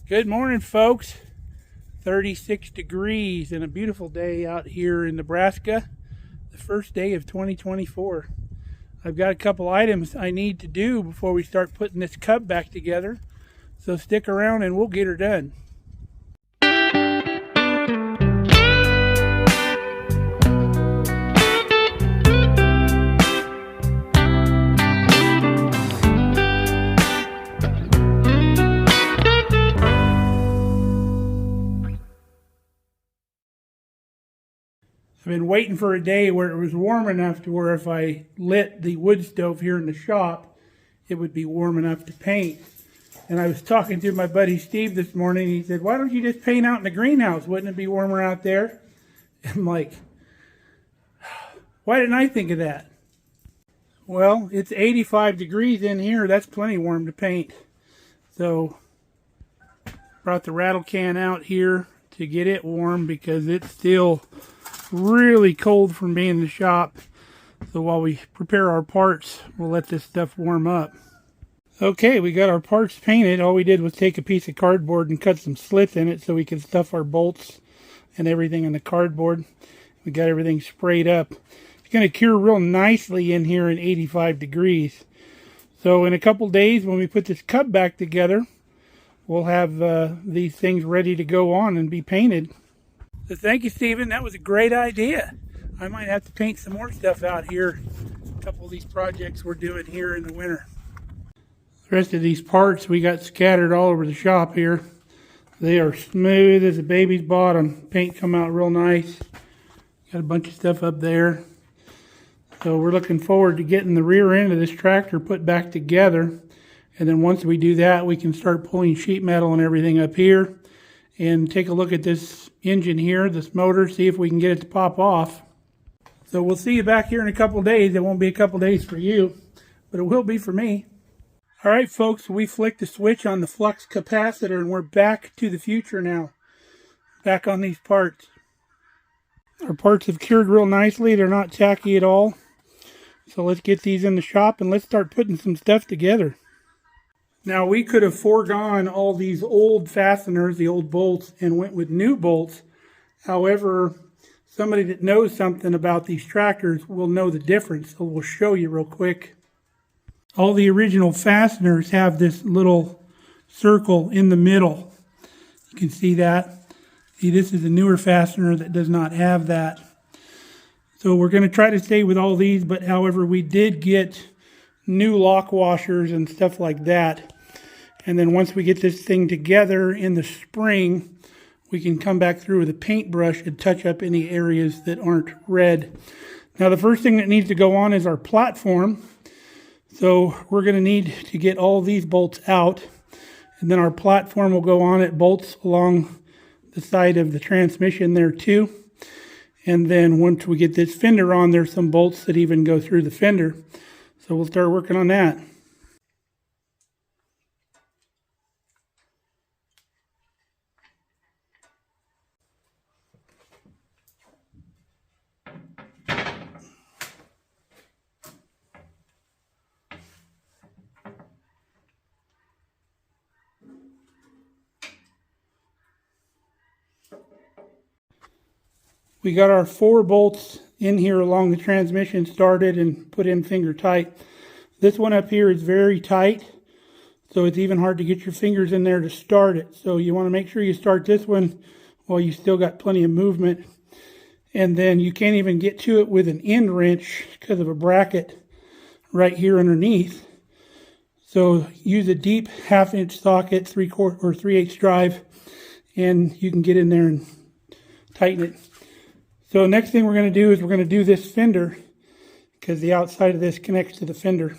Good morning, folks. 36 degrees and a beautiful day out here in Nebraska. The first day of 2024. I've got a couple items I need to do before we start putting this cub back together. So stick around and we'll get her done. I've been waiting for a day where it was warm enough to where if I lit the wood stove here in the shop, it would be warm enough to paint. And I was talking to my buddy Steve this morning. He said, why don't you just paint out in the greenhouse? Wouldn't it be warmer out there? I'm like, why didn't I think of that? Well, it's 85 degrees in here. That's plenty warm to paint. So, brought the rattle can out here to get it warm because it's still really cold from being in the shop. So while we prepare our parts, we'll let this stuff warm up. Okay, we got our parts painted. All we did was take a piece of cardboard and cut some slits in it so we could stuff our bolts and everything in the cardboard. We got everything sprayed up. It's going to cure real nicely in here in 85 degrees. So in a couple days when we put this cub back together, we'll have these things ready to go on and be painted. So thank you, Stephen. That was a great idea. I might have to paint some more stuff out here. A couple of these projects we're doing here in the winter. The rest of these parts we got scattered all over the shop here. They are smooth as a baby's bottom. Paint come out real nice. Got a bunch of stuff up there. So we're looking forward to getting the rear end of this tractor put back together. And then once we do that, we can start pulling sheet metal and everything up here. And take a look at this engine here, this motor, see if we can get it to pop off. So we'll see you back here in a couple days. It won't be a couple days for you, but it will be for me. All right, folks, we flicked the switch on the flux capacitor and we're back to the future now. Back on these parts. Our parts have cured real nicely. They're not tacky at all. So let's get these in the shop and let's start putting some stuff together. Now, we could have foregone all these old fasteners, the old bolts, and went with new bolts. However, somebody that knows something about these tractors will know the difference, so we'll show you real quick. All the original fasteners have this little circle in the middle. You can see that. See, this is a newer fastener that does not have that. So we're going to try to stay with all these, but however, we did get new lock washers and stuff like that. And then once we get this thing together in the spring, we can come back through with a paintbrush and touch up any areas that aren't red. Now the first thing that needs to go on is our platform. So we're going to need to get all these bolts out. And then our platform will go on. It bolts along the side of the transmission there too. And then once we get this fender on, there's some bolts that even go through the fender. So we'll start working on that. We got our 4 bolts in here along the transmission started and put in finger tight. This one up here is very tight, so it's even hard to get your fingers in there to start it. So you want to make sure you start this one while you still got plenty of movement. And then you can't even get to it with an end wrench because of a bracket right here underneath. So use a deep 1/2 inch socket, 3/4 or 3/8 drive, and you can get in there and tighten it. So next thing we're going to do is we're going to do this fender because the outside of this connects to the fender.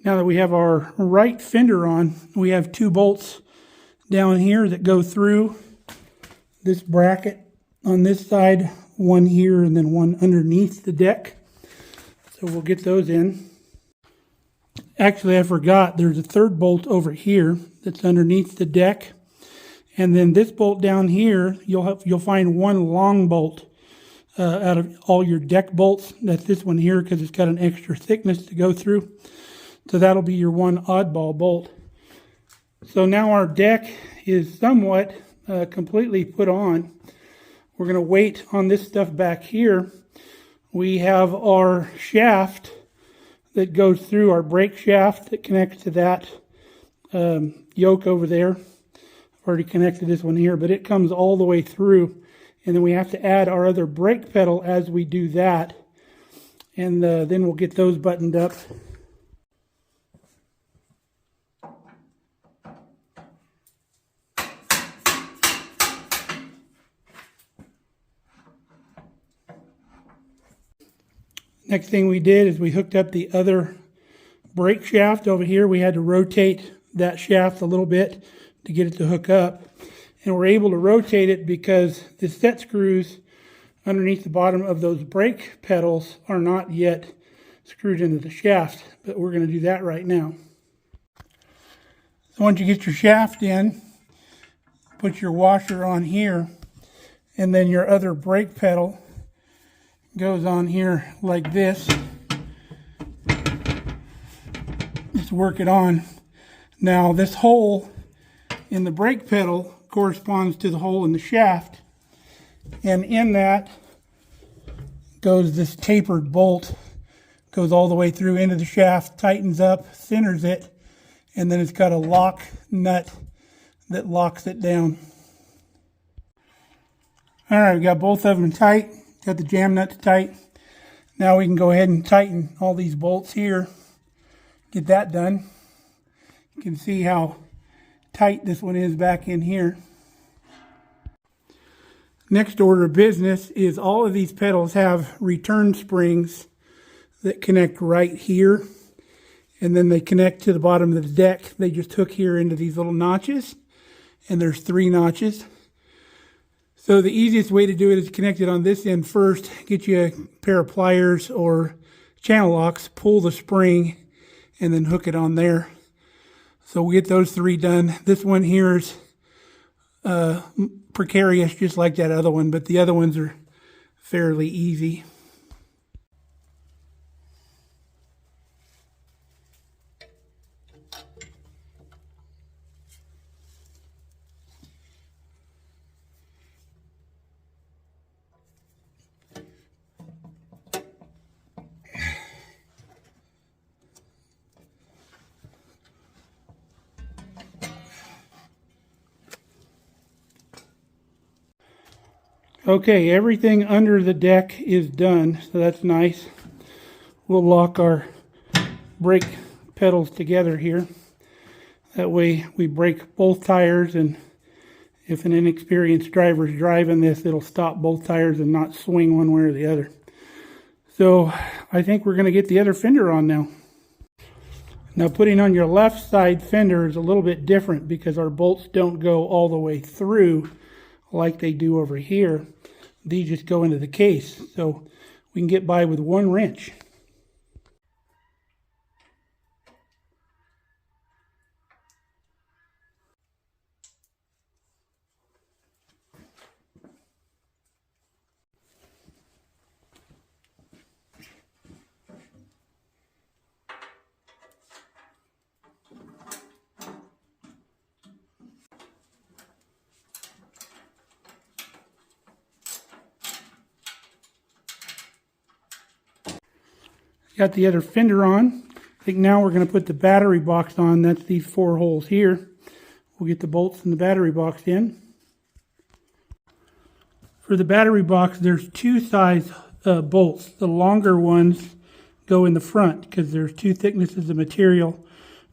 Now that we have our right fender on, we have 2 bolts down here that go through this bracket on this side, one here and then one underneath the deck. So we'll get those in. Actually, I forgot, there's a 3rd bolt over here that's underneath the deck. And then this bolt down here, you'll find one long bolt out of all your deck bolts. That's this one here because it's got an extra thickness to go through. So that'll be your one oddball bolt. So now our deck is somewhat completely put on. We're going to wait on this stuff back here. We have our shaft that goes through, our brake shaft that connects to that yoke over there. I've already connected this one here, but it comes all the way through. And then we have to add our other brake pedal as we do that. And then we'll get those buttoned up. Next thing we did is we hooked up the other brake shaft over here. We had to rotate that shaft a little bit to get it to hook up. And we're able to rotate it because the set screws underneath the bottom of those brake pedals are not yet screwed into the shaft. But we're going to do that right now. So once you get your shaft in, put your washer on here, and then your other brake pedal goes on here like this. Just work it on. Now this hole in the brake pedal corresponds to the hole in the shaft, and in that goes this tapered bolt, goes all the way through into the shaft, tightens up, centers it, and then it's got a lock nut that locks it down. Alright, we got both of them tight. Got the jam nuts tight. Now we can go ahead and tighten all these bolts here. Get that done. You can see how tight this one is back in here. Next order of business is all of these pedals have return springs that connect right here. And then they connect to the bottom of the deck. They just hook here into these little notches. And there's 3 notches. So the easiest way to do it is connect it on this end first. Get you a pair of pliers or channel locks, pull the spring, and then hook it on there. So we'll get those 3 done. This one here is precarious, just like that other one, but the other ones are fairly easy. Okay, everything under the deck is done, so that's nice. We'll lock our brake pedals together here. That way we brake both tires, and if an inexperienced driver is driving this, it'll stop both tires and not swing one way or the other. So I think we're going to get the other fender on now. Now putting on your left side fender is a little bit different because our bolts don't go all the way through like they do over here. These just go into the case, so we can get by with 1 wrench. Got the other fender on. I think now we're going to put the battery box on. That's these 4 holes here. We'll get the bolts and the battery box in. For the battery box, there's 2 size bolts. The longer ones go in the front because there's 2 thicknesses of material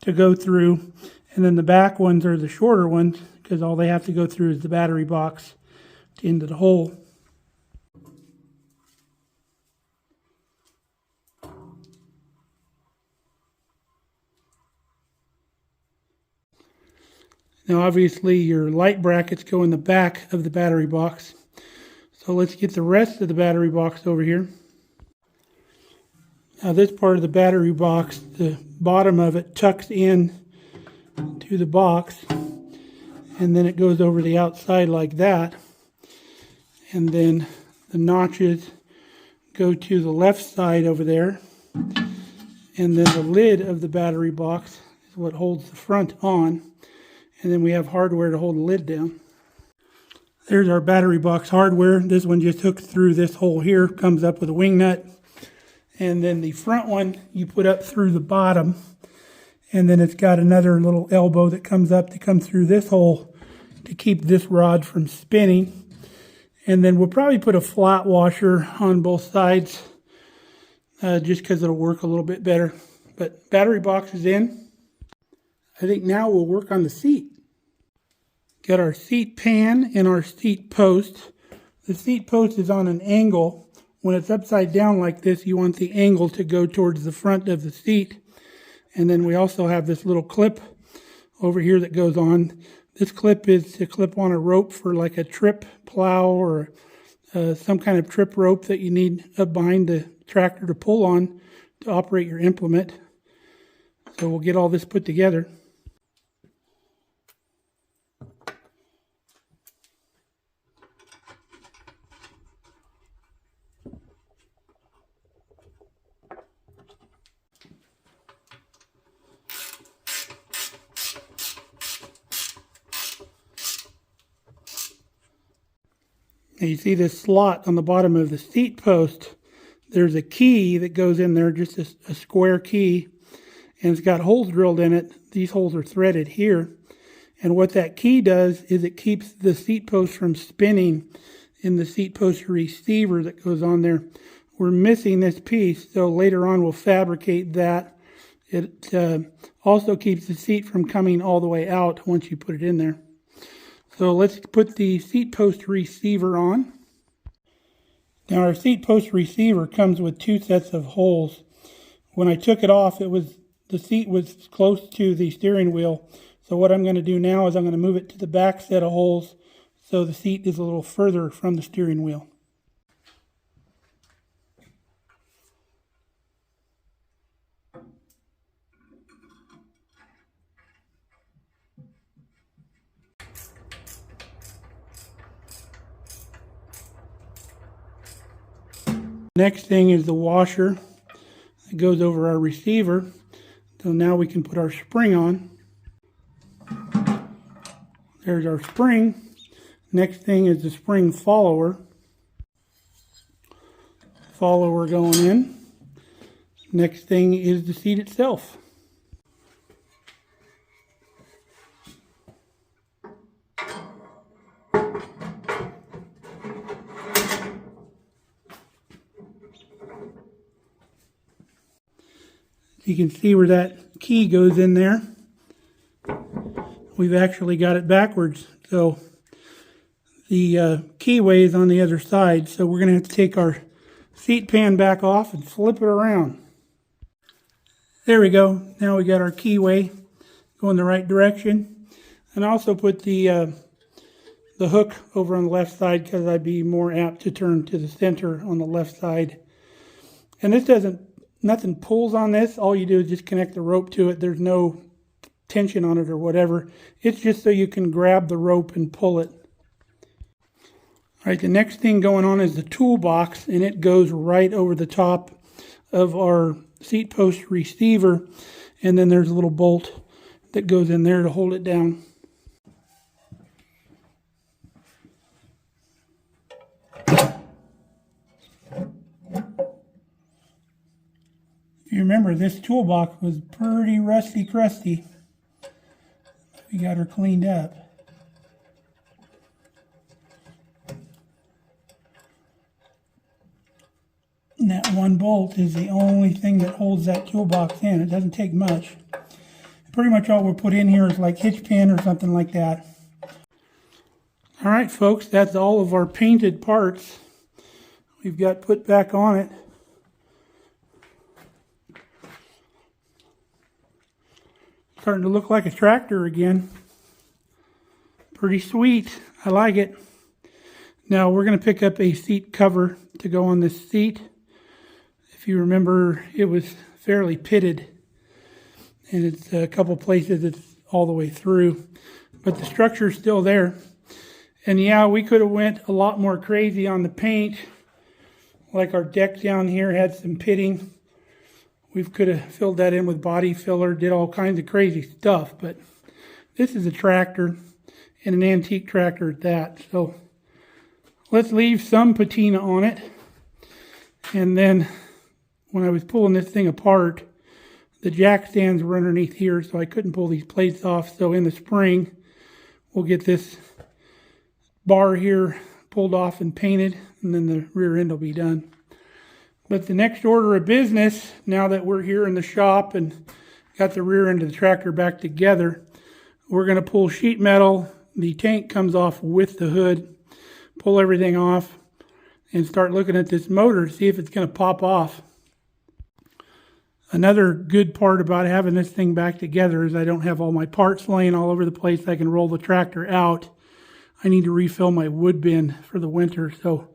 to go through. And then the back ones are the shorter ones because all they have to go through is the battery box into the hole. Now obviously your light brackets go in the back of the battery box. So let's get the rest of the battery box over here. Now this part of the battery box, the bottom of it tucks in to the box, and then it goes over the outside like that. And then the notches go to the left side over there. And then the lid of the battery box is what holds the front on. And then we have hardware to hold the lid down. There's our battery box hardware. This one just hooks through this hole here, comes up with a wing nut. And then the front one you put up through the bottom. And then it's got another little elbow that comes up to come through this hole to keep this rod from spinning. And then we'll probably put a flat washer on both sides just because it'll work a little bit better. But battery box is in. I think now we'll work on the seat. Got our seat pan and our seat post. The seat post is on an angle. When it's upside down like this, you want the angle to go towards the front of the seat. And then we also have this little clip over here that goes on. This clip is to clip on a rope for like a trip plow or some kind of trip rope that you need behind the tractor to pull on to operate your implement. So we'll get all this put together. Now you see this slot on the bottom of the seat post. There's a key that goes in there, just a square key, and it's got holes drilled in it. These holes are threaded here. And what that key does is it keeps the seat post from spinning in the seat post receiver that goes on there. We're missing this piece, so later on we'll fabricate that. It also keeps the seat from coming all the way out once you put it in there. So let's put the seat post receiver on. Now our seat post receiver comes with two sets of holes. When I took it off, the seat was close to the steering wheel. So what I'm going to do now is I'm going to move it to the back set of holes so the seat is a little further from the steering wheel. Next thing is the washer that goes over our receiver. So now we can put our spring on. There's our spring. Next thing is the spring follower. Follower going in. Next thing is the seat itself. You can see where that key goes in there. We've actually got it backwards. So the keyway is on the other side. So we're going to have to take our seat pan back off and flip it around. There we go. Now we got our keyway going the right direction. And also put the hook over on the left side because I'd be more apt to turn to the center on the left side. And this nothing pulls on this. All you do is just connect the rope to it. There's no tension on it or whatever. It's just so you can grab the rope and pull it. All right, the next thing going on is the toolbox, and it goes right over the top of our seat post receiver. And then there's a little bolt that goes in there to hold it down. You remember this toolbox was pretty rusty crusty. We got her cleaned up. And that one bolt is the only thing that holds that toolbox in. It doesn't take much. Pretty much all we'll put in here is like hitch pin or something like that. All right, folks, that's all of our painted parts we've got put back on it. Starting to look like a tractor again. Pretty sweet. I like it. Now we're going to pick up a seat cover to go on this seat. If you remember, it was fairly pitted, and it's a couple places it's all the way through, but the structure is still there. And yeah, we could have went a lot more crazy on the paint. Like our deck down here had some pitting. We could have filled that in with body filler, did all kinds of crazy stuff, but this is a tractor, and an antique tractor at that. So let's leave some patina on it. And then when I was pulling this thing apart, the jack stands were underneath here, so I couldn't pull these plates off. So in the spring, we'll get this bar here pulled off and painted, and then the rear end will be done. But the next order of business, now that we're here in the shop and got the rear end of the tractor back together, we're going to pull sheet metal. The tank comes off with the hood, pull everything off, and start looking at this motor to see if it's going to pop off. Another good part about having this thing back together is I don't have all my parts laying all over the place. I can roll the tractor out. I need to refill my wood bin for the winter, so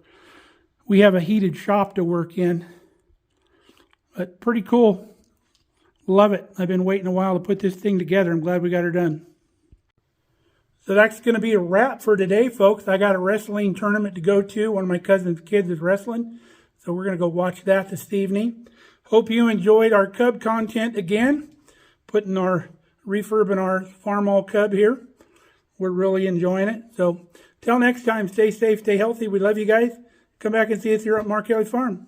we have a heated shop to work in. But pretty cool. Love it. I've been waiting a while to put this thing together. I'm glad we got her done. So that's going to be a wrap for today, folks. I got a wrestling tournament to go to. One of my cousin's kids is wrestling, so we're going to go watch that this evening. Hope you enjoyed our Cub content again. Putting our refurb in our Farmall Cub here. We're really enjoying it. So till next time, stay safe, stay healthy. We love you guys. Come back and see us here at Markelly Farm.